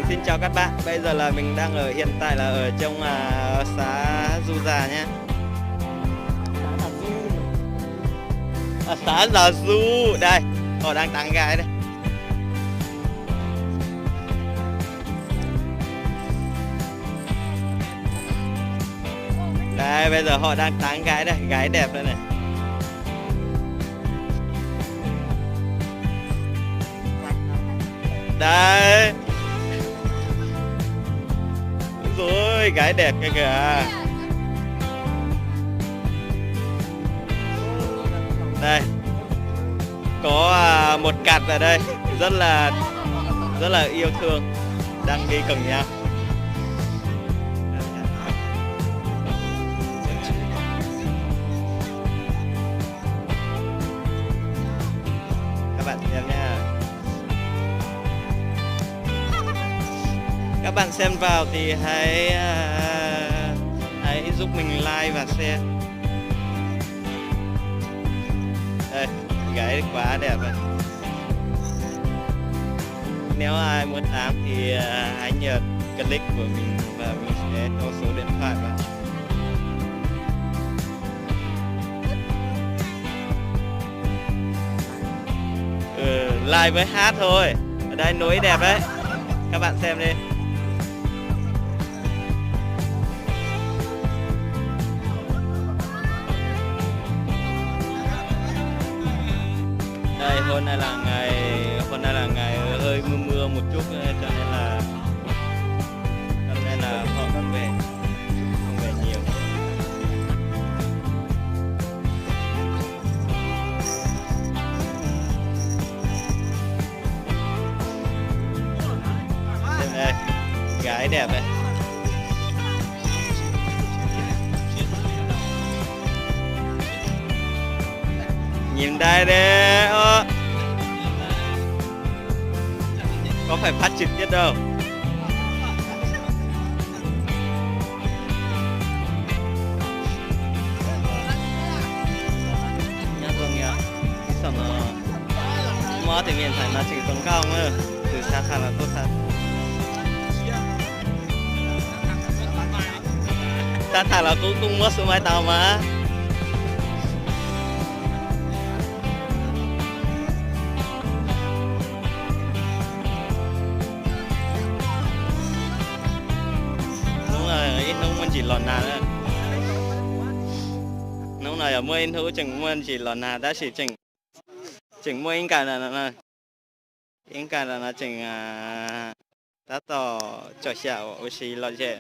Xin chào các bạn, bây giờ là mình đang hiện tại là ở trong xã Du Già nhé. Xã Già Du, đây, họ đang tán gái đây. Đây, bây giờ họ đang tán gái đây, gái đẹp đây này. Đây. Rồi, gái đẹp kìa kìa. Đây. Có một cặp ở đây rất là yêu thương, đang đi cùng nhau. Các bạn xem nha. Các bạn xem vào thì hãy giúp mình like và share. Đây, gái quá đẹp rồi. Nếu ai muốn tám thì hãy nhờ click của mình và mình sẽ có số điện thoại vào. Like với hát thôi. Ở đây núi đẹp đấy. Các bạn xem đi. Đây, hôm nay là ngày hơi mưa một chút cho nên là họ không về nhiều. Đây, gái đẹp đấy. Nhìn đây đây. Có phải phát trực tiếp đâu. Nhá vâng ạ. Sao nó mó thì miền phải là chỉnh tốn cao nữa. Từ xa xa là tốt thật. Ta thả là cũng mất số mai tàu mà. Nông chỉ lòn nà nữa. Nông này ở mua in thú chừng mua chỉ lòn nà đã chỉ chừng mua in cả là chừng đã tỏ cho xạo ở xí lọt dễ.